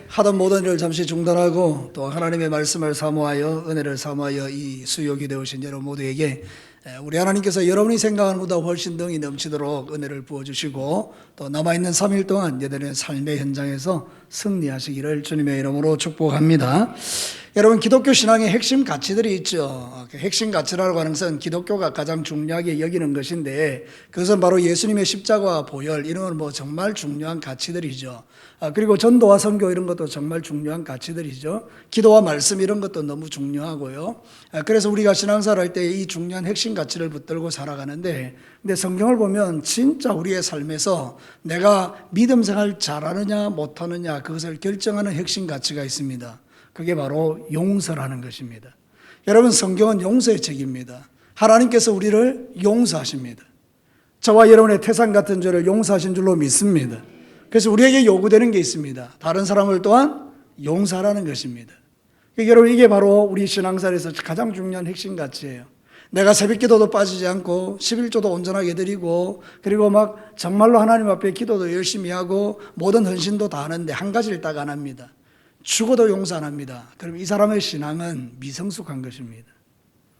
하던 모든 일을 잠시 중단하고 또 하나님의 말씀을 사모하여 은혜를 사모하여 이 수요기도에 오신 여러분 모두에게 우리 하나님께서 여러분이 생각하는 것보다 훨씬 능히 넘치도록 은혜를 부어주시고 또 남아있는 3일 동안 여러분의 삶의 현장에서 승리하시기를 주님의 이름으로 축복합니다. 여러분, 기독교 신앙의 핵심 가치들이 있죠. 그 핵심 가치라고 하는 것은 기독교가 가장 중요하게 여기는 것인데 그것은 바로 예수님의 십자가와 보혈, 이런 건 정말 중요한 가치들이죠. 그리고 전도와 선교 이런 것도 정말 중요한 가치들이죠. 기도와 말씀 이런 것도 너무 중요하고요. 그래서 우리가 신앙생활 할 때 이 중요한 핵심 가치를 붙들고 살아가는데, 근데 성경을 보면 진짜 우리의 삶에서 내가 믿음 생활 잘하느냐 못하느냐 그것을 결정하는 핵심 가치가 있습니다. 그게 바로 용서라는 것입니다. 여러분, 성경은 용서의 책입니다. 하나님께서 우리를 용서하십니다. 저와 여러분의 태산 같은 죄를 용서하신 줄로 믿습니다. 그래서 우리에게 요구되는 게 있습니다. 다른 사람을 또한 용서하라는 것입니다. 여러분, 이게 바로 우리 신앙생활에서 가장 중요한 핵심 가치예요. 내가 새벽기도도 빠지지 않고 11조도 온전하게 드리고 그리고 막 정말로 하나님 앞에 기도도 열심히 하고 모든 헌신도 다 하는데 한 가지를 딱 안 합니다. 죽어도 용서 안 합니다. 그럼 이 사람의 신앙은 미성숙한 것입니다.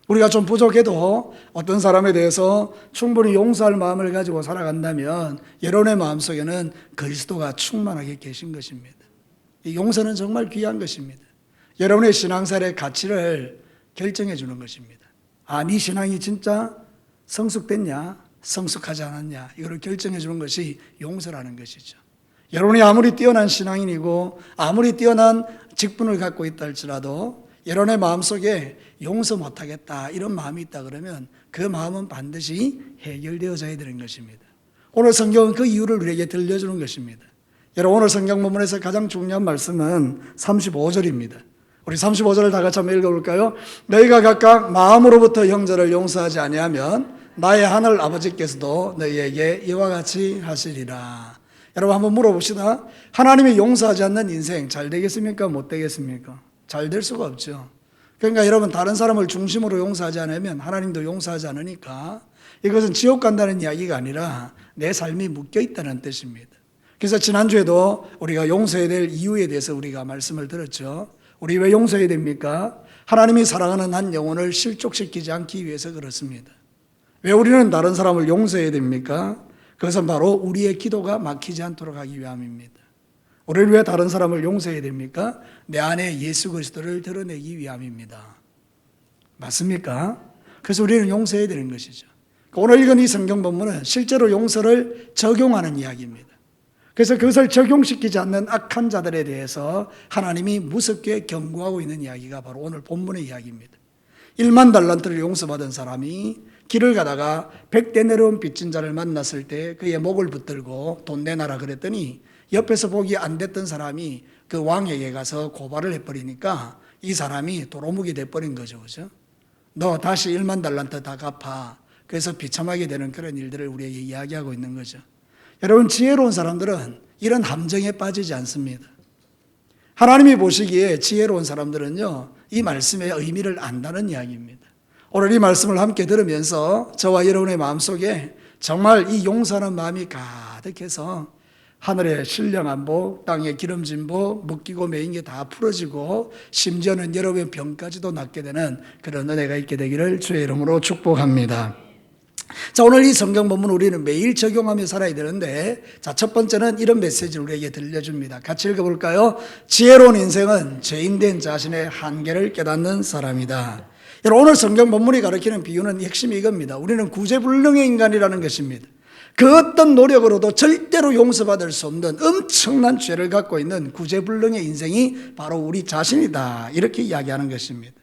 우리가 좀 부족해도 어떤 사람에 대해서 충분히 용서할 마음을 가지고 살아간다면 여러분의 마음속에는 그리스도가 충만하게 계신 것입니다. 이 용서는 정말 귀한 것입니다. 여러분의 신앙생활의 가치를 결정해 주는 것입니다. 네 신앙이 진짜 성숙됐냐 성숙하지 않았냐 이걸 결정해 주는 것이 용서라는 것이죠. 여러분이 아무리 뛰어난 신앙인이고 아무리 뛰어난 직분을 갖고 있다 할지라도 여러분의 마음속에 용서 못하겠다 이런 마음이 있다 그러면 그 마음은 반드시 해결되어져야 되는 것입니다. 오늘 성경은 그 이유를 우리에게 들려주는 것입니다. 여러분, 오늘 성경 본문에서 가장 중요한 말씀은 35절입니다. 우리 35절을 다 같이 한번 읽어볼까요? 너희가 각각 마음으로부터 형제를 용서하지 아니하면 나의 하늘 아버지께서도 너희에게 이와 같이 하시리라. 여러분, 한번 물어봅시다. 하나님이 용서하지 않는 인생 잘 되겠습니까? 못 되겠습니까? 잘 될 수가 없죠. 그러니까 여러분, 다른 사람을 중심으로 용서하지 않으면 하나님도 용서하지 않으니까 이것은 지옥 간다는 이야기가 아니라 내 삶이 묶여 있다는 뜻입니다. 그래서 지난주에도 우리가 용서해야 될 이유에 대해서 우리가 말씀을 들었죠. 우리 왜 용서해야 됩니까? 하나님이 사랑하는 한 영혼을 실족시키지 않기 위해서 그렇습니다. 왜 우리는 다른 사람을 용서해야 됩니까? 그것은 바로 우리의 기도가 막히지 않도록 하기 위함입니다. 우리를 왜 다른 사람을 용서해야 됩니까? 내 안에 예수 그리스도를 드러내기 위함입니다. 맞습니까? 그래서 우리는 용서해야 되는 것이죠. 오늘 읽은 이 성경 본문은 실제로 용서를 적용하는 이야기입니다. 그래서 그것을 적용시키지 않는 악한 자들에 대해서 하나님이 무섭게 경고하고 있는 이야기가 바로 오늘 본문의 이야기입니다. 1만 달란트를 용서받은 사람이 길을 가다가 100데나리온 빚진 자를 만났을 때 그의 목을 붙들고 돈 내놔라 그랬더니 옆에서 보기 안 됐던 사람이 그 왕에게 가서 고발을 해버리니까 이 사람이 도루묵이 돼버린 거죠. 그죠? 너 다시 1만 달란트 다 갚아. 그래서 비참하게 되는 그런 일들을 우리에게 이야기하고 있는 거죠. 여러분, 지혜로운 사람들은 이런 함정에 빠지지 않습니다. 하나님이 보시기에 지혜로운 사람들은요, 이 말씀의 의미를 안다는 이야기입니다. 오늘 이 말씀을 함께 들으면서 저와 여러분의 마음속에 정말 이 용서하는 마음이 가득해서 하늘의 신령한 복, 땅의 기름진 복, 묶이고 매인 게 다 풀어지고 심지어는 여러분의 병까지도 낫게 되는 그런 은혜가 있게 되기를 주의 이름으로 축복합니다. 자, 오늘 이 성경 본문 우리는 매일 적용하며 살아야 되는데, 자, 첫 번째는 이런 메시지를 우리에게 들려줍니다. 같이 읽어볼까요? 지혜로운 인생은 죄인된 자신의 한계를 깨닫는 사람이다. 여러분, 오늘 성경 본문이 가르치는 비유는 핵심이 이겁니다. 우리는 구제불능의 인간이라는 것입니다. 그 어떤 노력으로도 절대로 용서받을 수 없는 엄청난 죄를 갖고 있는 구제불능의 인생이 바로 우리 자신이다, 이렇게 이야기하는 것입니다.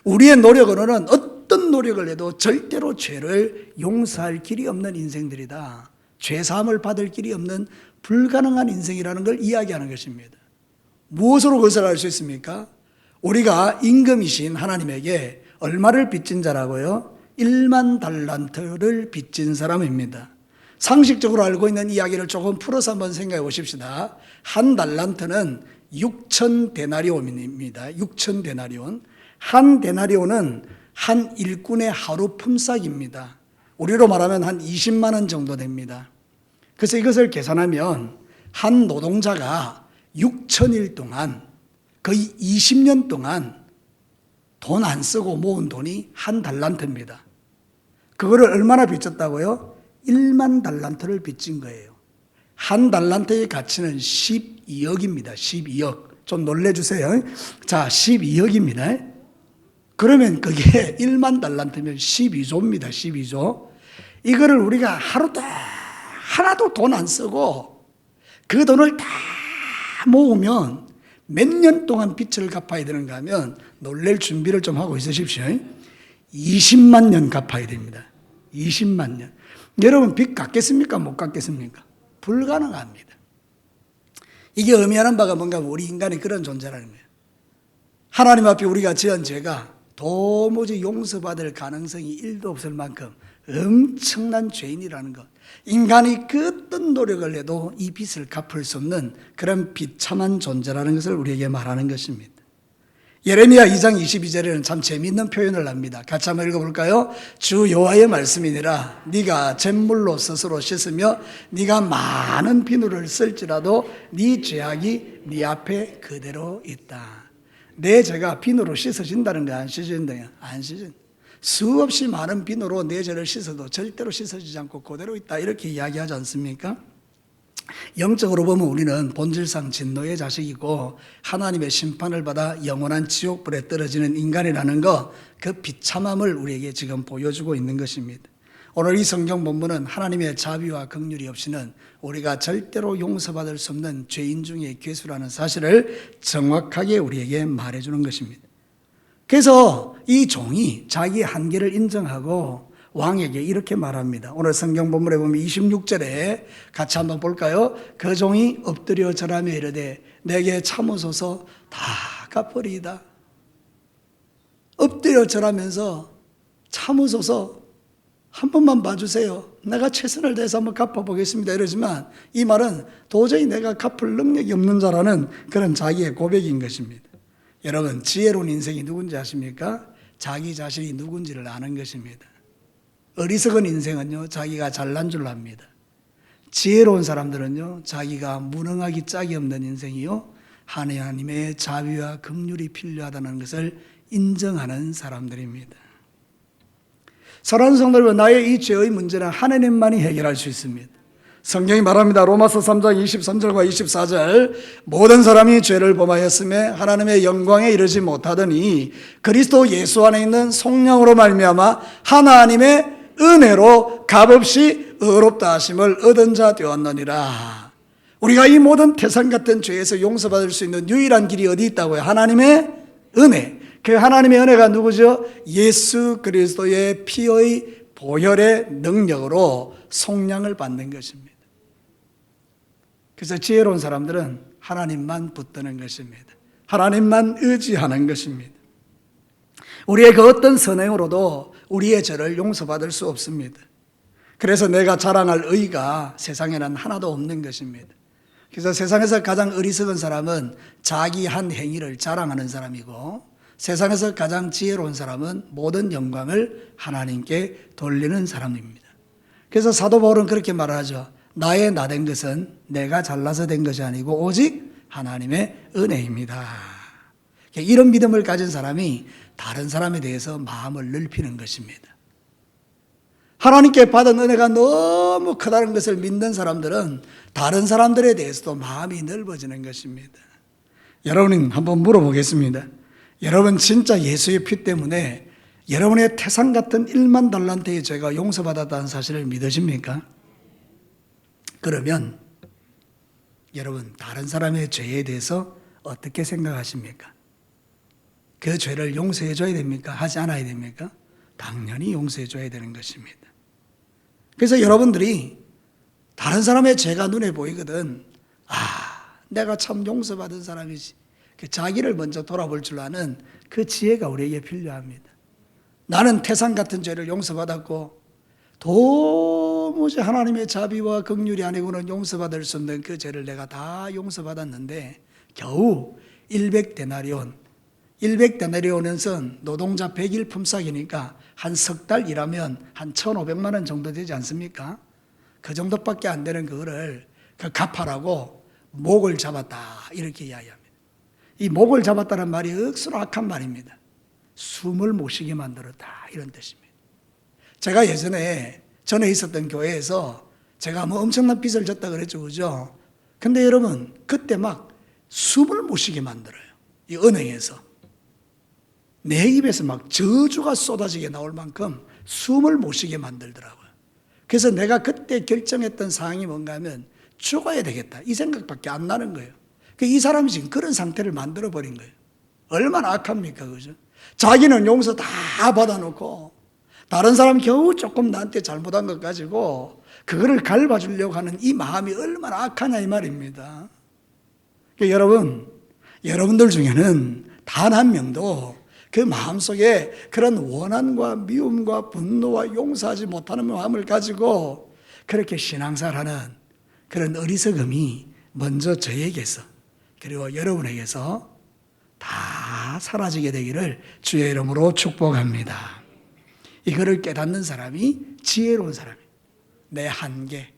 우리의 노력으로는 어떤 노력을 해도 절대로 죄를 용서할 길이 없는 인생들이다. 죄사함을 받을 길이 없는 불가능한 인생이라는 걸 이야기하는 것입니다. 무엇으로 그것을 알 수 있습니까? 우리가 임금이신 하나님에게 얼마를 빚진 자라고요? 1만 달란트를 빚진 사람입니다. 상식적으로 알고 있는 이야기를 조금 풀어서 한번 생각해 보십시다. 한 달란트는 6,000데나리온입니다. 6,000데나리온. 한 데나리온은 한 일꾼의 하루 품삯입니다. 우리로 말하면 한 20만 원 정도 됩니다. 그래서 이것을 계산하면 한 노동자가 6천일 동안 거의 20년 동안 돈 안 쓰고 모은 돈이 한 달란트입니다. 그거를 얼마나 빚졌다고요? 1만 달란트를 빚진 거예요. 한 달란트의 가치는 12억입니다. 12억. 좀 놀래주세요. 자, 12억입니다. 그러면 그게 1만 달란트면 12조입니다. 12조. 이거를 우리가 하루도 하나도 돈 안 쓰고 그 돈을 다 모으면 몇 년 동안 빚을 갚아야 되는가 하면 놀랄 준비를 좀 하고 있으십시오. 20만 년 갚아야 됩니다. 20만 년. 여러분 빚 갚겠습니까? 못 갚겠습니까? 불가능합니다. 이게 의미하는 바가 뭔가 우리 인간이 그런 존재라는 거예요. 하나님 앞에 우리가 지은 죄가 도무지 용서받을 가능성이 1도 없을 만큼 엄청난 죄인이라는 것. 인간이 그 어떤 노력을 해도 이 빚을 갚을 수 없는 그런 비참한 존재라는 것을 우리에게 말하는 것입니다. 예레미야 2장 22절에는 참 재미있는 표현을 합니다. 같이 한번 읽어볼까요? 주 여호와의 말씀이니라 네가 잿물로 스스로 씻으며 네가 많은 비누를 쓸지라도 네 죄악이 네 앞에 그대로 있다. 내 죄가 비누로 씻어진다는 거야? 안 씻어진다요? 안 씻어진다. 수없이 많은 비누로 내 죄를 씻어도 절대로 씻어지지 않고 그대로 있다, 이렇게 이야기하지 않습니까? 영적으로 보면 우리는 본질상 진노의 자식이고 하나님의 심판을 받아 영원한 지옥불에 떨어지는 인간이라는 것, 그 비참함을 우리에게 지금 보여주고 있는 것입니다. 오늘 이 성경 본문은 하나님의 자비와 긍휼이 없이는 우리가 절대로 용서받을 수 없는 죄인 중의 괴수라는 사실을 정확하게 우리에게 말해주는 것입니다. 그래서 이 종이 자기의 한계를 인정하고 왕에게 이렇게 말합니다. 오늘 성경 본문에 보면 26절에 같이 한번 볼까요? 그 종이 엎드려 절하며 이르되 내게 참으소서 다 갚으리이다. 엎드려 절하면서 참으소서, 한 번만 봐주세요. 내가 최선을 다해서 한번 갚아보겠습니다. 이러지만 이 말은 도저히 내가 갚을 능력이 없는 자라는 그런 자기의 고백인 것입니다. 여러분, 지혜로운 인생이 누군지 아십니까? 자기 자신이 누군지를 아는 것입니다. 어리석은 인생은요, 자기가 잘난 줄 압니다. 지혜로운 사람들은요, 자기가 무능하기 짝이 없는 인생이요, 하나님의 자비와 긍휼이 필요하다는 것을 인정하는 사람들입니다. 사랑하는 성도 여러분, 나의 이 죄의 문제는 하나님만이 해결할 수 있습니다. 성경이 말합니다. 로마서 3장 23절과 24절 모든 사람이 죄를 범하였음에 하나님의 영광에 이르지 못하더니 그리스도 예수 안에 있는 성령으로 말미암아 하나님의 은혜로 값없이 의롭다 하심을 얻은 자 되었느니라. 우리가 이 모든 태산 같은 죄에서 용서받을 수 있는 유일한 길이 어디 있다고요? 하나님의 은혜. 그 하나님의 은혜가 누구죠? 예수 그리스도의 피의 보혈의 능력으로 속량을 받는 것입니다. 그래서 지혜로운 사람들은 하나님만 붙드는 것입니다. 하나님만 의지하는 것입니다. 우리의 그 어떤 선행으로도 우리의 죄를 용서받을 수 없습니다. 그래서 내가 자랑할 의가 세상에는 하나도 없는 것입니다. 그래서 세상에서 가장 어리석은 사람은 자기 한 행위를 자랑하는 사람이고, 세상에서 가장 지혜로운 사람은 모든 영광을 하나님께 돌리는 사람입니다. 그래서 사도 바울은 그렇게 말하죠. 나의 나된 것은 내가 잘나서 된 것이 아니고 오직 하나님의 은혜입니다. 이런 믿음을 가진 사람이 다른 사람에 대해서 마음을 넓히는 것입니다. 하나님께 받은 은혜가 너무 크다는 것을 믿는 사람들은 다른 사람들에 대해서도 마음이 넓어지는 것입니다. 여러분, 한번 물어보겠습니다. 여러분, 진짜 예수의 피 때문에 여러분의 태산 같은 1만 달란트의 죄가 용서받았다는 사실을 믿으십니까? 그러면 여러분, 다른 사람의 죄에 대해서 어떻게 생각하십니까? 그 죄를 용서해 줘야 됩니까? 하지 않아야 됩니까? 당연히 용서해 줘야 되는 것입니다. 그래서 여러분들이 다른 사람의 죄가 눈에 보이거든, 내가 참 용서받은 사람이지, 자기를 먼저 돌아볼 줄 아는 그 지혜가 우리에게 필요합니다. 나는 태산 같은 죄를 용서받았고 도무지 하나님의 자비와 긍휼이 아니고는 용서받을 수 없는 그 죄를 내가 다 용서받았는데 겨우 100데나리온 100데나리온은 노동자 100일 품삯이니까 한 석 달 일하면 한 1,500만 원 정도 되지 않습니까? 그 정도밖에 안 되는 그거를 그 갚아라고 목을 잡았다 이렇게 이야기합니다. 이 목을 잡았다는 말이 억수로 악한 말입니다. 숨을 못 쉬게 만들었다 이런 뜻입니다. 제가 예전에 전에 있었던 교회에서 제가 뭐 엄청난 빚을 졌다 그랬죠, 그죠? 근데 여러분 그때 막 숨을 못 쉬게 만들어요. 이 은행에서 내 입에서 막 저주가 쏟아지게 나올 만큼 숨을 못 쉬게 만들더라고요. 그래서 내가 그때 결정했던 사항이 뭔가 하면 죽어야 되겠다 이 생각밖에 안 나는 거예요. 이 사람이 지금 그런 상태를 만들어 버린 거예요. 얼마나 악합니까, 그죠? 자기는 용서 다 받아놓고 다른 사람 겨우 조금 나한테 잘못한 것 가지고 그거를 갚아주려고 하는 이 마음이 얼마나 악하냐 이 말입니다. 여러분, 여러분들 중에는 단 한 명도 그 마음속에 그런 원한과 미움과 분노와 용서하지 못하는 마음을 가지고 그렇게 신앙생활하는 그런 어리석음이 먼저 저에게서 그리고 여러분에게서 다 사라지게 되기를 주의 이름으로 축복합니다. 이거를 깨닫는 사람이 지혜로운 사람이에요. 내 한계.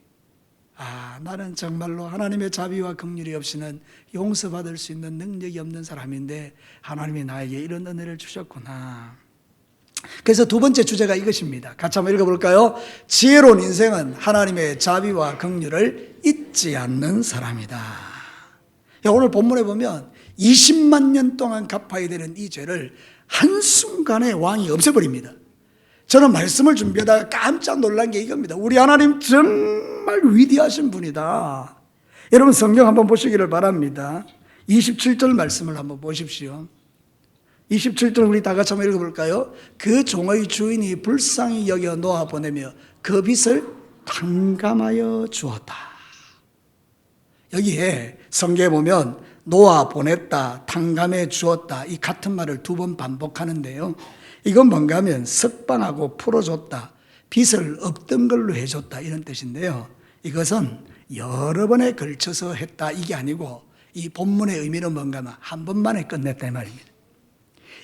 나는 정말로 하나님의 자비와 긍휼이 없이는 용서받을 수 있는 능력이 없는 사람인데 하나님이 나에게 이런 은혜를 주셨구나. 그래서 두 번째 주제가 이것입니다. 같이 한번 읽어볼까요? 지혜로운 인생은 하나님의 자비와 긍휼을 잊지 않는 사람이다. 오늘 본문에 보면 20만 년 동안 갚아야 되는 이 죄를 한순간에 왕이 없애버립니다. 저는 말씀을 준비하다가 깜짝 놀란 게 이겁니다. 우리 하나님 정말 위대하신 분이다. 여러분 성경 한번 보시기를 바랍니다. 27절 말씀을 한번 보십시오. 27절 우리 다 같이 한번 읽어볼까요? 그 종의 주인이 불쌍히 여겨 놓아 보내며 그 빚을 탕감하여 주었다. 여기에 성경에 보면 놓아 보냈다, 탕감해 주었다 이 같은 말을 두 번 반복하는데요. 이건 뭔가 하면 석방하고 풀어줬다, 빚을 없던 걸로 해줬다 이런 뜻인데요. 이것은 여러 번에 걸쳐서 했다 이게 아니고 이 본문의 의미는 뭔가 하면 한 번만에 끝냈다 이 말입니다.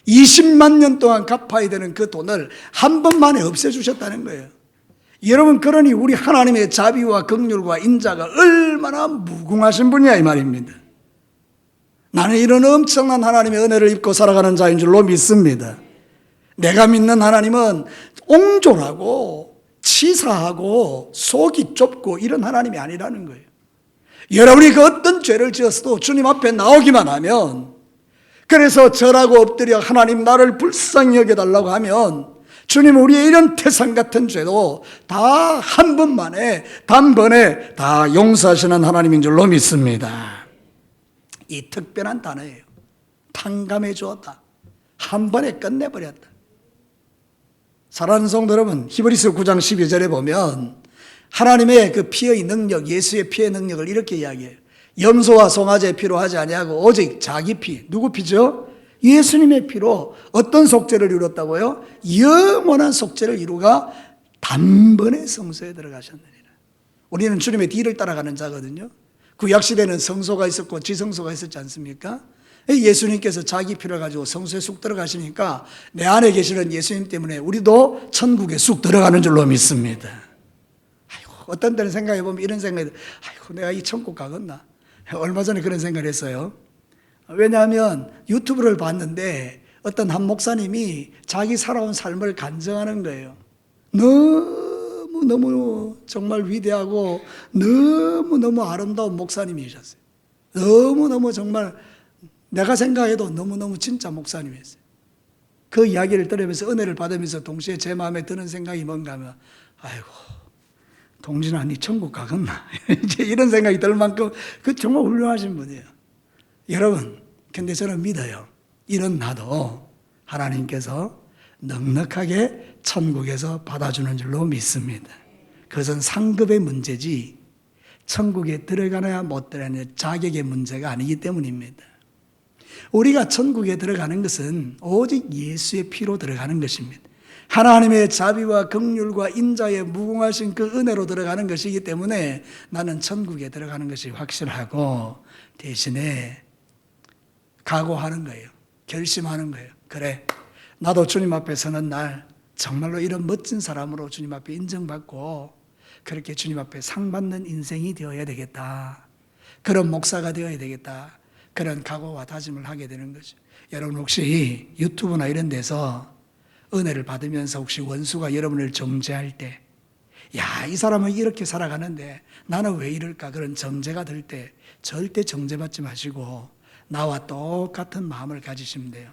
20만 년 동안 갚아야 되는 그 돈을 한 번만에 없애주셨다는 거예요. 여러분 그러니 우리 하나님의 자비와 긍휼과 인자가 얼마나 무궁하신 분이야 이 말입니다. 나는 이런 엄청난 하나님의 은혜를 입고 살아가는 자인 줄로 믿습니다. 내가 믿는 하나님은 옹졸하고 치사하고 속이 좁고 이런 하나님이 아니라는 거예요. 여러분이 그 어떤 죄를 지었어도 주님 앞에 나오기만 하면, 그래서 절하고 엎드려 하나님 나를 불쌍히 여겨달라고 하면 주님 우리의 이런 태산 같은 죄도 다 한 번만에 단번에 다 용서하시는 하나님인 줄로 믿습니다. 이 특별한 단어예요. 탕감해 주었다. 한 번에 끝내버렸다. 사랑하는 성도 여러분, 히브리서 9장 12절에 보면 하나님의 그 피의 능력, 예수의 피의 능력을 이렇게 이야기해요. 염소와 송아지의 피로 하지 아니하고 오직 자기 피. 누구 피죠? 예수님의 피로 어떤 속죄를 이뤘다고요? 영원한 속죄를 이루가 단번에 성소에 들어가셨느니라. 우리는 주님의 뒤를 따라가는 자거든요. 구약시대는 성소가 있었고 지성소가 있었지 않습니까? 예수님께서 자기 피를 가지고 성소에 쑥 들어가시니까 내 안에 계시는 예수님 때문에 우리도 천국에 쑥 들어가는 줄로 믿습니다. 어떤 때는 생각해보면 이런 생각이 들어요. 내가 이 천국 가겠나? 얼마 전에 그런 생각을 했어요. 왜냐하면 유튜브를 봤는데 어떤 한 목사님이 자기 살아온 삶을 간증하는 거예요. 너무너무 정말 위대하고 너무너무 아름다운 목사님이셨어요. 너무너무 정말 내가 생각해도 너무너무 진짜 목사님이었어요. 그 이야기를 들으면서 은혜를 받으면서 동시에 제 마음에 드는 생각이 뭔가 하면 동진아 니 천국 가겠나? 이제 이런 생각이 들 만큼 그 정말 훌륭하신 분이에요. 여러분, 근데 저는 믿어요. 이런 나도 하나님께서 넉넉하게 천국에서 받아주는 줄로 믿습니다. 그것은 상급의 문제지 천국에 들어가느냐 못 들어가느냐 자격의 문제가 아니기 때문입니다. 우리가 천국에 들어가는 것은 오직 예수의 피로 들어가는 것입니다. 하나님의 자비와 긍휼과 인자의 무궁하신 그 은혜로 들어가는 것이기 때문에 나는 천국에 들어가는 것이 확실하고 대신에 각오하는 거예요. 결심하는 거예요. 그래, 나도 주님 앞에 서는 날 정말로 이런 멋진 사람으로 주님 앞에 인정받고 그렇게 주님 앞에 상 받는 인생이 되어야 되겠다. 그런 목사가 되어야 되겠다. 그런 각오와 다짐을 하게 되는 거죠. 여러분 혹시 유튜브나 이런 데서 은혜를 받으면서 혹시 원수가 여러분을 정죄할 때, 야, 이 사람은 이렇게 살아가는데 나는 왜 이럴까? 그런 정죄가 들 때 절대 정죄받지 마시고 나와 똑같은 마음을 가지시면 돼요.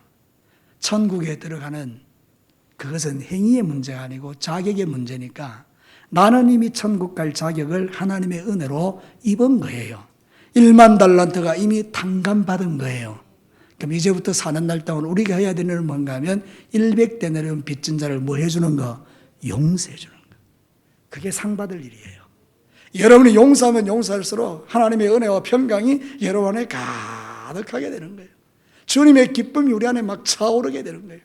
천국에 들어가는 그것은 행위의 문제가 아니고 자격의 문제니까 나는 이미 천국 갈 자격을 하나님의 은혜로 입은 거예요. 1만 달란트가 이미 탕감받은 거예요. 그럼 이제부터 사는 날 동안 우리가 해야 되는 일은 뭔가 하면 100대 내려온 빚진 자를 뭐 해주는 거? 용서해 주는 거. 그게 상 받을 일이에요. 여러분이 용서하면 용서할수록 하나님의 은혜와 평강이 여러분 안에 가득하게 되는 거예요. 주님의 기쁨이 우리 안에 막 차오르게 되는 거예요.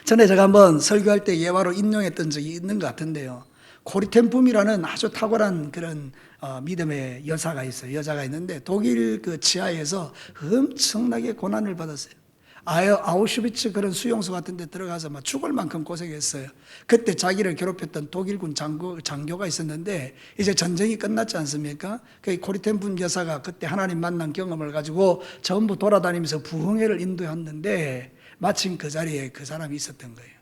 전에 제가 한번 설교할 때 예화로 인용했던 적이 있는 것 같은데요. 코리템품이라는 아주 탁월한 그런 믿음의 여사가 있어요. 여자가 있는데 독일 그 지하에서 엄청나게 고난을 받았어요. 아우슈비츠 그런 수용소 같은 데 들어가서 막 죽을 만큼 고생했어요. 그때 자기를 괴롭혔던 독일군 장교가 있었는데 이제 전쟁이 끝났지 않습니까? 그 코리템품 여사가 그때 하나님 만난 경험을 가지고 전부 돌아다니면서 부흥회를 인도했는데 마침 그 자리에 그 사람이 있었던 거예요.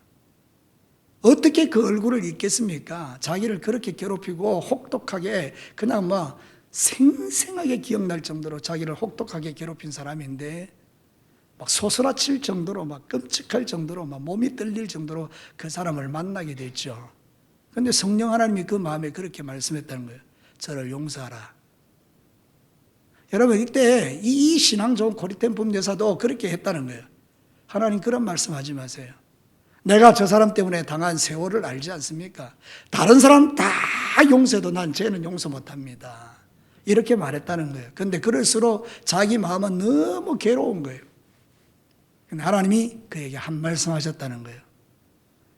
어떻게 그 얼굴을 잊겠습니까? 자기를 그렇게 괴롭히고 혹독하게 그냥 막 생생하게 기억날 정도로 자기를 혹독하게 괴롭힌 사람인데 막 소스라칠 정도로 막 끔찍할 정도로 막 몸이 떨릴 정도로 그 사람을 만나게 됐죠. 그런데 성령 하나님이 그 마음에 그렇게 말씀했다는 거예요. 저를 용서하라. 여러분 이때 이 신앙 좋은 코리템품 여사도 그렇게 했다는 거예요. 하나님 그런 말씀하지 마세요. 내가 저 사람 때문에 당한 세월을 알지 않습니까? 다른 사람 다 용서해도 난 쟤는 용서 못합니다. 이렇게 말했다는 거예요. 그런데 그럴수록 자기 마음은 너무 괴로운 거예요. 근데 하나님이 그에게 한 말씀 하셨다는 거예요.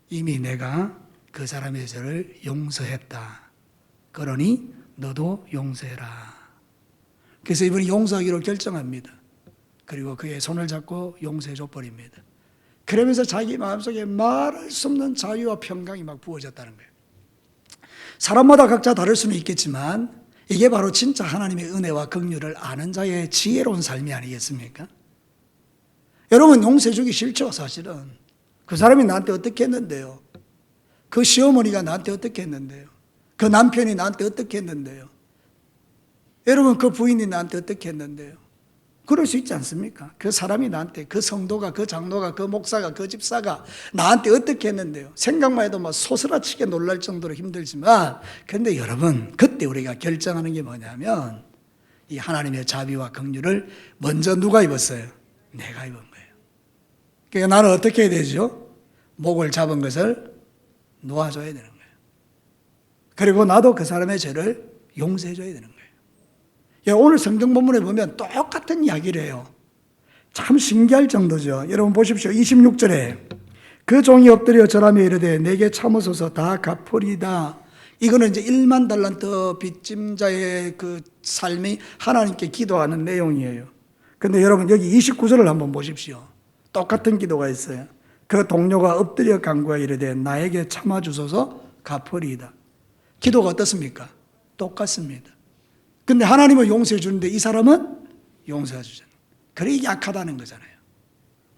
이미 내가 그 사람의 죄를 용서했다. 그러니 너도 용서해라. 그래서 이분이 용서하기로 결정합니다. 그리고 그의 손을 잡고 용서해 줘 버립니다. 그러면서 자기 마음속에 말할 수 없는 자유와 평강이 막 부어졌다는 거예요. 사람마다 각자 다를 수는 있겠지만 이게 바로 진짜 하나님의 은혜와 긍휼을 아는 자의 지혜로운 삶이 아니겠습니까? 여러분 용서해 주기 싫죠 사실은. 그 사람이 나한테 어떻게 했는데요? 그 시어머니가 나한테 어떻게 했는데요? 그 남편이 나한테 어떻게 했는데요? 여러분 그 부인이 나한테 어떻게 했는데요? 그럴 수 있지 않습니까? 그 사람이 나한테, 그 성도가, 그 장로가, 그 목사가, 그 집사가 나한테 어떻게 했는데요? 생각만 해도 막 소스라치게 놀랄 정도로 힘들지만, 근데 여러분, 그때 우리가 결정하는 게 뭐냐면, 이 하나님의 자비와 긍휼을 먼저 누가 입었어요? 내가 입은 거예요. 그러니까 나는 어떻게 해야 되죠? 목을 잡은 것을 놓아줘야 되는 거예요. 그리고 나도 그 사람의 죄를 용서해줘야 되는 거예요. 오늘 성경 본문에 보면 똑같은 이야기를 해요. 참 신기할 정도죠. 여러분 보십시오. 26절에 그 종이 엎드려 절하며 이르되 내게 참으소서 다 갚으리다. 이거는 이제 1만 달란트 빚짐자의 그 삶이 하나님께 기도하는 내용이에요. 근데 여러분 여기 29절을 한번 보십시오. 똑같은 기도가 있어요. 그 동료가 엎드려 간구하여 이르되 나에게 참아주소서 갚으리이다. 기도가 어떻습니까? 똑같습니다. 근데 하나님은 용서해 주는데 이 사람은 용서해 주잖아요. 그래 약하다는 거잖아요.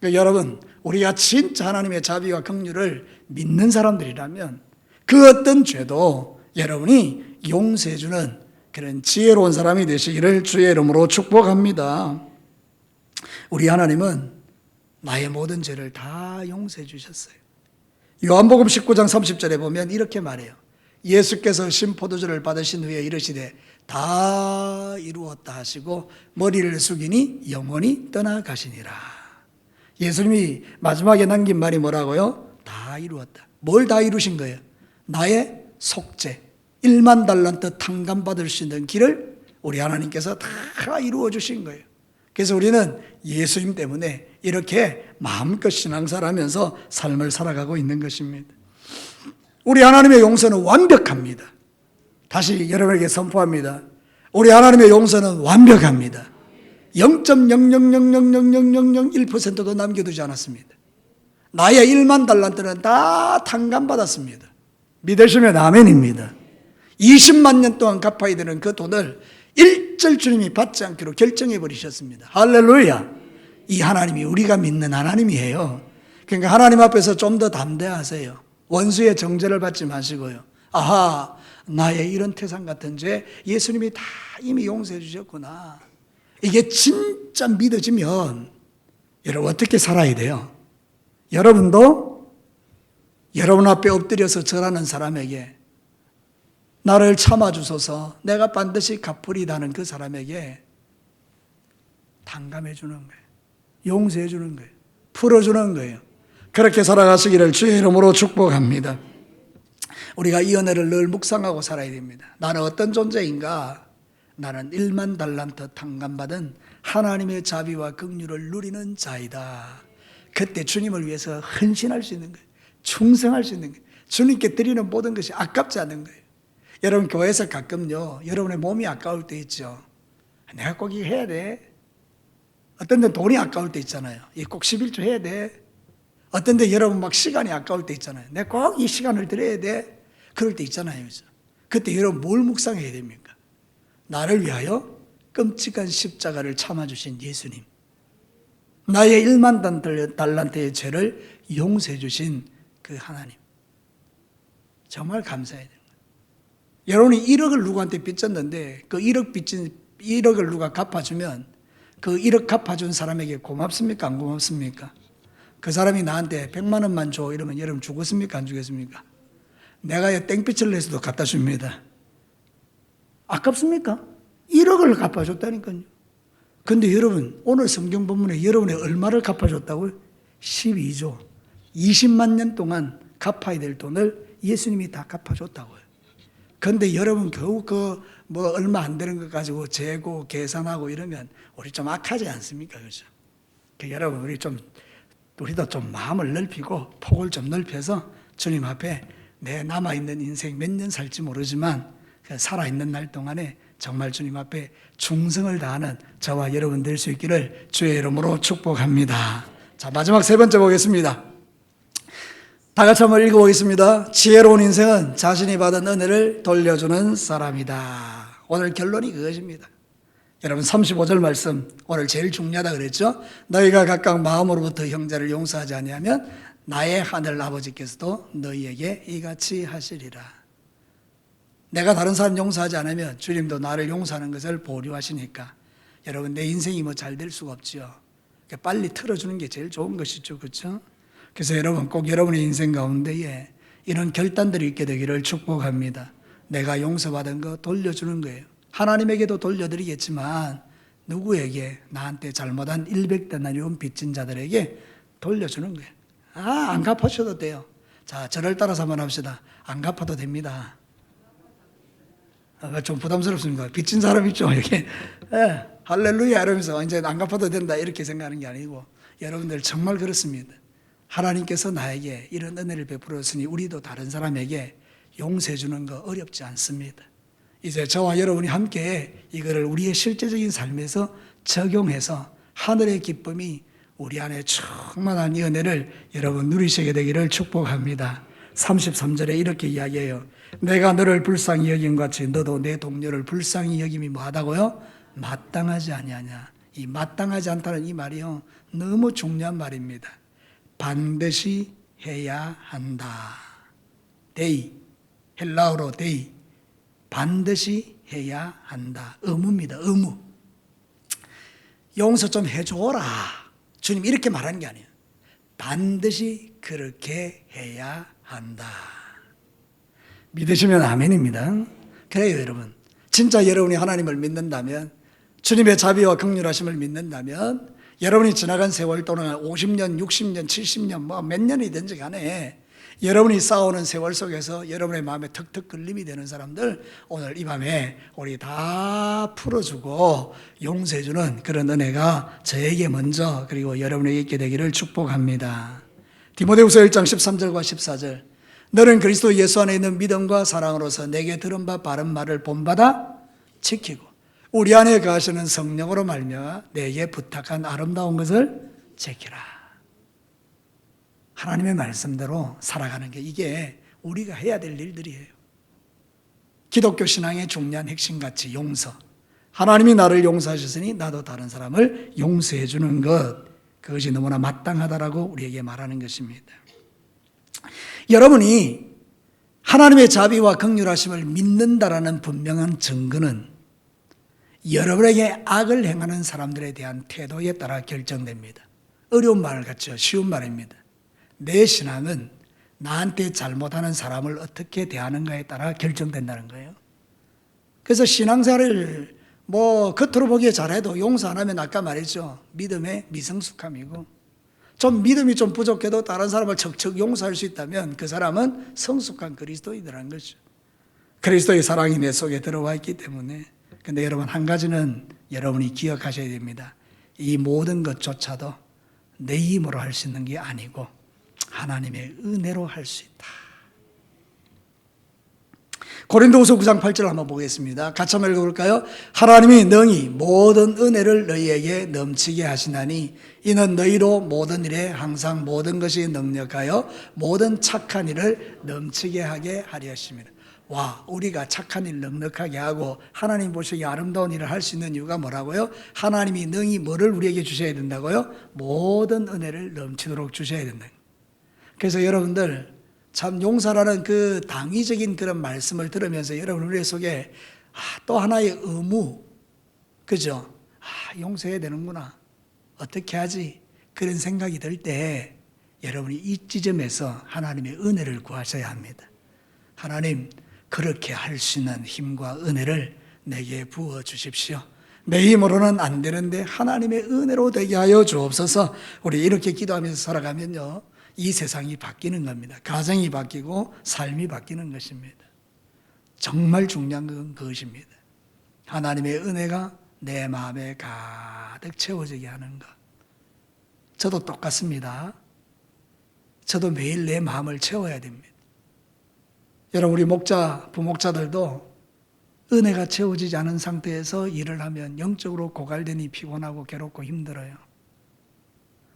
그러니까 여러분 우리가 진짜 하나님의 자비와 긍휼을 믿는 사람들이라면 그 어떤 죄도 여러분이 용서해 주는 그런 지혜로운 사람이 되시기를 주의 이름으로 축복합니다. 우리 하나님은 나의 모든 죄를 다 용서해 주셨어요. 요한복음 19장 30절에 보면 이렇게 말해요. 예수께서 신포도주를 받으신 후에 이르시되 다 이루었다 하시고 머리를 숙이니 영원히 떠나가시니라. 예수님이 마지막에 남긴 말이 뭐라고요? 다 이루었다. 뭘 다 이루신 거예요? 나의 속죄 1만 달란트 탕감받을 수 있는 길을 우리 하나님께서 다 이루어 주신 거예요. 그래서 우리는 예수님 때문에 이렇게 마음껏 신앙생활하면서 삶을 살아가고 있는 것입니다. 우리 하나님의 용서는 완벽합니다. 다시 여러분에게 선포합니다. 우리 하나님의 용서는 완벽합니다. 0.000000001%도 남겨두지 않았습니다. 나의 1만 달란트는 다 탕감받았습니다. 믿으시면 아멘입니다. 20만 년 동안 갚아야 되는 그 돈을 일절 주님이 받지 않기로 결정해 버리셨습니다. 할렐루야. 이 하나님이 우리가 믿는 하나님이에요. 그러니까 하나님 앞에서 좀 더 담대하세요. 원수의 정죄를 받지 마시고요. 아하, 나의 이런 태산 같은 죄 예수님이 다 이미 용서해 주셨구나. 이게 진짜 믿어지면 여러분 어떻게 살아야 돼요? 여러분도 여러분 앞에 엎드려서 절하는 사람에게 나를 참아주소서, 내가 반드시 갚으리다는 그 사람에게 탕감해 주는 거예요. 용서해 주는 거예요. 풀어주는 거예요. 그렇게 살아가시기를 주의 이름으로 축복합니다. 우리가 이 은혜를 늘 묵상하고 살아야 됩니다. 나는 어떤 존재인가? 나는 1만 달란트 탕감받은 하나님의 자비와 긍휼을 누리는 자이다. 그때 주님을 위해서 헌신할 수 있는 거예요. 충성할 수 있는 거예요. 주님께 드리는 모든 것이 아깝지 않은 거예요. 여러분 교회에서 가끔요, 여러분의 몸이 아까울 때 있죠. 내가 꼭 이거 해야 돼. 어떤 데 돈이 아까울 때 있잖아요. 꼭 11조 해야 돼. 어떤 데 여러분 막 시간이 아까울 때 있잖아요. 내가 꼭 이 시간을 드려야 돼. 그럴 때 있잖아요. 그때 여러분 뭘 묵상해야 됩니까? 나를 위하여 끔찍한 십자가를 참아주신 예수님, 나의 1만 달란트의 죄를 용서해 주신 그 하나님, 정말 감사해야 됩니다. 여러분이 1억을 누구한테 빚졌는데 그 1억을 누가 갚아주면 그 1억 갚아준 사람에게 고맙습니까? 안 고맙습니까? 그 사람이 나한테 100만 원만 줘 이러면 여러분 주겠습니까? 안 주겠습니까? 내가 땡빛을 내서도 갖다 줍니다. 아깝습니까? 1억을 갚아줬다니까요. 근데 여러분 오늘 성경 본문에 여러분이 얼마를 갚아줬다고요? 12조. 20만 년 동안 갚아야 될 돈을 예수님이 다 갚아줬다고요. 근데 여러분 겨우 얼마 안 되는 것 가지고 재고 계산하고 이러면 우리 좀 악하지 않습니까? 그렇죠? 여러분 우리도 좀 마음을 넓히고 폭을 좀 넓혀서 주님 앞에 내 남아있는 인생 몇 년 살지 모르지만 살아있는 날 동안에 정말 주님 앞에 충성을 다하는 저와 여러분 될 수 있기를 주의 이름으로 축복합니다. 자, 마지막 세 번째 보겠습니다. 다 같이 한번 읽어보겠습니다. 지혜로운 인생은 자신이 받은 은혜를 돌려주는 사람이다. 오늘 결론이 그것입니다. 여러분 35절 말씀 오늘 제일 중요하다 그랬죠. 너희가 각각 마음으로부터 형제를 용서하지 아니하면 나의 하늘 아버지께서도 너희에게 이같이 하시리라. 내가 다른 사람 용서하지 않으면 주님도 나를 용서하는 것을 보류하시니까 여러분 내 인생이 잘 될 수가 없죠. 빨리 틀어주는 게 제일 좋은 것이죠. 그렇죠? 그래서 여러분 꼭 여러분의 인생 가운데에 이런 결단들이 있게 되기를 축복합니다. 내가 용서받은 거 돌려주는 거예요. 하나님에게도 돌려드리겠지만 누구에게? 나한테 잘못한 100데나리온 빚진 자들에게 돌려주는 거예요. 안 갚으셔도 돼요. 자, 저를 따라서 한번 합시다. 안 갚아도 됩니다. 좀 부담스럽습니다. 빚진 사람 있죠? 이렇게 할렐루야 이러면서 이제 안 갚아도 된다 이렇게 생각하는 게 아니고 여러분들 정말 그렇습니다. 하나님께서 나에게 이런 은혜를 베풀었으니 우리도 다른 사람에게 용서해 주는 거 어렵지 않습니다. 이제 저와 여러분이 함께 이거를 우리의 실제적인 삶에서 적용해서 하늘의 기쁨이 우리 안에 충만한 이 은혜를 여러분 누리시게 되기를 축복합니다. 33절에 이렇게 이야기해요. 내가 너를 불쌍히 여긴 같이 너도 내 동료를 불쌍히 여김이 뭐하다고요? 마땅하지 아니하냐. 이 마땅하지 않다는 이 말이요 너무 중요한 말입니다. 반드시 해야 한다. 데이, 헬라어로 데이, 반드시 해야 한다. 의무입니다. 의무. 용서 좀 해줘라. 주님 이렇게 말하는 게 아니에요. 반드시 그렇게 해야 한다. 믿으시면 아멘입니다. 그래요 여러분. 진짜 여러분이 하나님을 믿는다면, 주님의 자비와 긍휼하심을 믿는다면 여러분이 지나간 세월 동안 50년, 60년, 70년 몇 년이든지 간에 여러분이 싸우는 세월 속에서 여러분의 마음에 턱턱 걸림이 되는 사람들 오늘 이 밤에 우리 다 풀어주고 용서해주는 그런 은혜가 저에게 먼저 그리고 여러분에게 있게 되기를 축복합니다. 디모데후서 1장 13절과 14절 너는 그리스도 예수 안에 있는 믿음과 사랑으로서 내게 들은 바 바른 말을 본받아 지키고 우리 안에 거하시는 성령으로 말미암아 내게 부탁한 아름다운 것을 지키라. 하나님의 말씀대로 살아가는 게 이게 우리가 해야 될 일들이에요. 기독교 신앙의 중요한 핵심가치 용서. 하나님이 나를 용서하셨으니 나도 다른 사람을 용서해 주는 것, 그것이 너무나 마땅하다라고 우리에게 말하는 것입니다. 여러분이 하나님의 자비와 긍휼하심을 믿는다라는 분명한 증거는 여러분에게 악을 행하는 사람들에 대한 태도에 따라 결정됩니다. 어려운 말 같죠? 쉬운 말입니다. 내 신앙은 나한테 잘못하는 사람을 어떻게 대하는가에 따라 결정된다는 거예요. 그래서 신앙생활을 겉으로 보기에 잘해도 용서 안 하면 아까 말했죠. 믿음의 미성숙함이고, 좀 믿음이 좀 부족해도 다른 사람을 척척 용서할 수 있다면 그 사람은 성숙한 그리스도인이라는 거죠. 그리스도의 사랑이 내 속에 들어와 있기 때문에. 근데 여러분, 한 가지는 여러분이 기억하셔야 됩니다. 이 모든 것조차도 내 힘으로 할 수 있는 게 아니고 하나님의 은혜로 할 수 있다. 고린도후서 9장 8절 한번 보겠습니다. 같이 한번 읽어볼까요? 하나님이 능히 모든 은혜를 너희에게 넘치게 하시나니 이는 너희로 모든 일에 항상 모든 것이 능력하여 모든 착한 일을 넘치게 하게 하려 하심이라. 와, 우리가 착한 일 넉넉하게 하고 하나님 보시기에 아름다운 일을 할 수 있는 이유가 뭐라고요? 하나님이 능히 뭐를 우리에게 주셔야 된다고요? 모든 은혜를 넘치도록 주셔야 된다. 그래서 여러분들 참 용서라는 그 당위적인 그런 말씀을 들으면서 여러분 우리 속에 또 하나의 의무, 그죠? 용서해야 되는구나, 어떻게 하지? 그런 생각이 들 때 여러분이 이 지점에서 하나님의 은혜를 구하셔야 합니다. 하나님, 그렇게 할 수 있는 힘과 은혜를 내게 부어 주십시오. 내 힘으로는 안 되는데 하나님의 은혜로 되게 하여 주옵소서. 우리 이렇게 기도하면서 살아가면요, 이 세상이 바뀌는 겁니다. 가정이 바뀌고 삶이 바뀌는 것입니다. 정말 중요한 건 그것입니다. 하나님의 은혜가 내 마음에 가득 채워지게 하는 것. 저도 똑같습니다. 저도 매일 내 마음을 채워야 됩니다. 여러분, 우리 목자, 부목자들도 은혜가 채워지지 않은 상태에서 일을 하면 영적으로 고갈되니 피곤하고 괴롭고 힘들어요.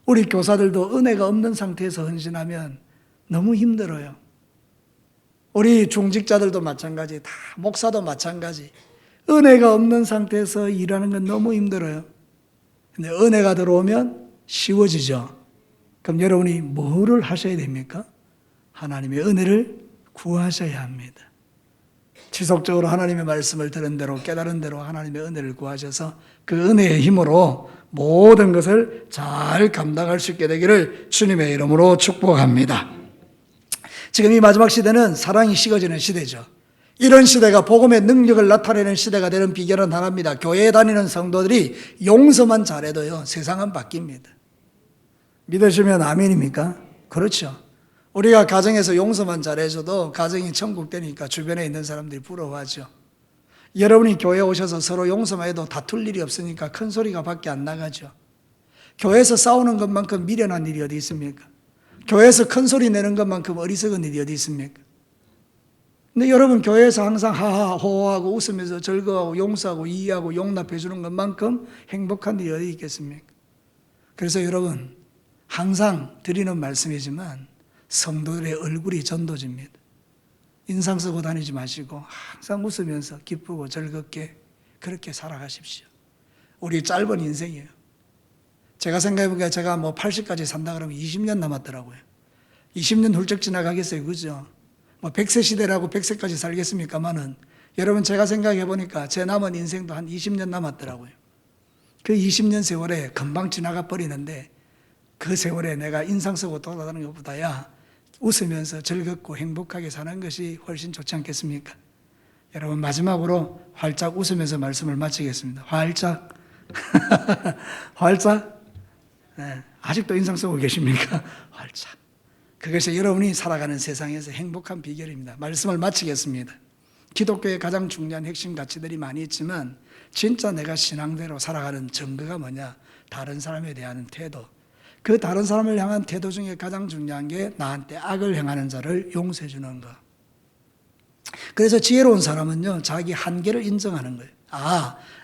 우리 교사들도 은혜가 없는 상태에서 헌신하면 너무 힘들어요. 우리 중직자들도 마찬가지, 다 목사도 마찬가지. 은혜가 없는 상태에서 일하는 건 너무 힘들어요. 근데 은혜가 들어오면 쉬워지죠. 그럼 여러분이 뭐를 하셔야 됩니까? 하나님의 은혜를 구하셔야 합니다. 지속적으로 하나님의 말씀을 들은 대로 깨달은 대로 하나님의 은혜를 구하셔서 그 은혜의 힘으로 모든 것을 잘 감당할 수 있게 되기를 주님의 이름으로 축복합니다. 지금 이 마지막 시대는 사랑이 식어지는 시대죠. 이런 시대가 복음의 능력을 나타내는 시대가 되는 비결은 하나입니다. 교회에 다니는 성도들이 용서만 잘해도요, 세상은 바뀝니다. 믿으시면 아멘입니까? 그렇죠. 우리가 가정에서 용서만 잘해줘도 가정이 천국 되니까 주변에 있는 사람들이 부러워하죠. 여러분이 교회에 오셔서 서로 용서만 해도 다툴 일이 없으니까 큰 소리가 밖에 안 나가죠. 교회에서 싸우는 것만큼 미련한 일이 어디 있습니까? 교회에서 큰 소리 내는 것만큼 어리석은 일이 어디 있습니까? 근데 여러분, 교회에서 항상 하하 호호하고 웃으면서 즐거워하고 용서하고 이해하고 용납해 주는 것만큼 행복한 일이 어디 있겠습니까? 그래서 여러분, 항상 드리는 말씀이지만 성도들의 얼굴이 전도집니다. 인상 쓰고 다니지 마시고 항상 웃으면서 기쁘고 즐겁게 그렇게 살아가십시오. 우리 짧은 인생이에요. 제가 생각해보니까 제가 80까지 산다 그러면 20년 남았더라고요. 20년 훌쩍 지나가겠어요, 그죠? 100세 시대라고 100세까지 살겠습니까마는 여러분, 제가 생각해보니까 제 남은 인생도 한 20년 남았더라고요. 그 20년 세월에 금방 지나가 버리는데 그 세월에 내가 인상 쓰고 돌아다니는 것보다야 웃으면서 즐겁고 행복하게 사는 것이 훨씬 좋지 않겠습니까? 여러분, 마지막으로 활짝 웃으면서 말씀을 마치겠습니다. 활짝. 활짝. 네, 아직도 인상 쓰고 계십니까? 활짝. 그것이 여러분이 살아가는 세상에서 행복한 비결입니다. 말씀을 마치겠습니다. 기독교의 가장 중요한 핵심 가치들이 많이 있지만 진짜 내가 신앙대로 살아가는 증거가 뭐냐? 다른 사람에 대한 태도. 그 다른 사람을 향한 태도 중에 가장 중요한 게 나한테 악을 행하는 자를 용서해 주는 것. 그래서 지혜로운 사람은요, 자기 한계를 인정하는 거예요.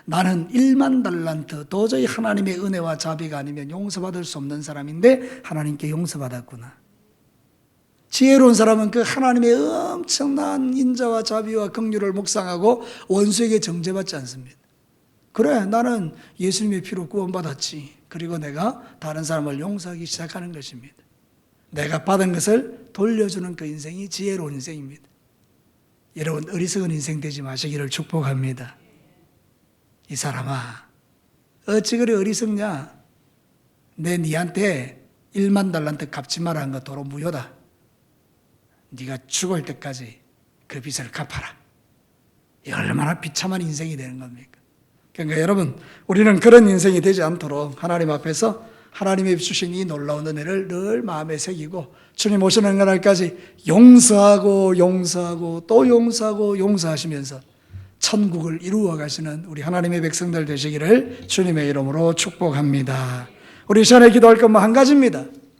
나는 1만 달란트 도저히 하나님의 은혜와 자비가 아니면 용서받을 수 없는 사람인데 하나님께 용서받았구나. 지혜로운 사람은 그 하나님의 엄청난 인자와 자비와 긍휼을 묵상하고 원수에게 정죄받지 않습니다. 그래, 나는 예수님의 피로 구원받았지. 그리고 내가 다른 사람을 용서하기 시작하는 것입니다. 내가 받은 것을 돌려주는 그 인생이 지혜로운 인생입니다. 여러분, 어리석은 인생 되지 마시기를 축복합니다. 이 사람아, 어찌 그리 어리석냐? 니한테 1만 달란트 갚지 마라 한 거 도로 무효다. 네가 죽을 때까지 그 빚을 갚아라. 얼마나 비참한 인생이 되는 겁니까? 그러니까 여러분, 우리는 그런 인생이 되지 않도록 하나님 앞에서 하나님이 주신 이 놀라운 은혜를 늘 마음에 새기고 주님 오시는 그날까지 용서하고 용서하고 또 용서하고 용서하시면서 천국을 이루어 가시는 우리 하나님의 백성들 되시기를 주님의 이름으로 축복합니다. 우리 시간에 기도할 것만 한 가지입니다.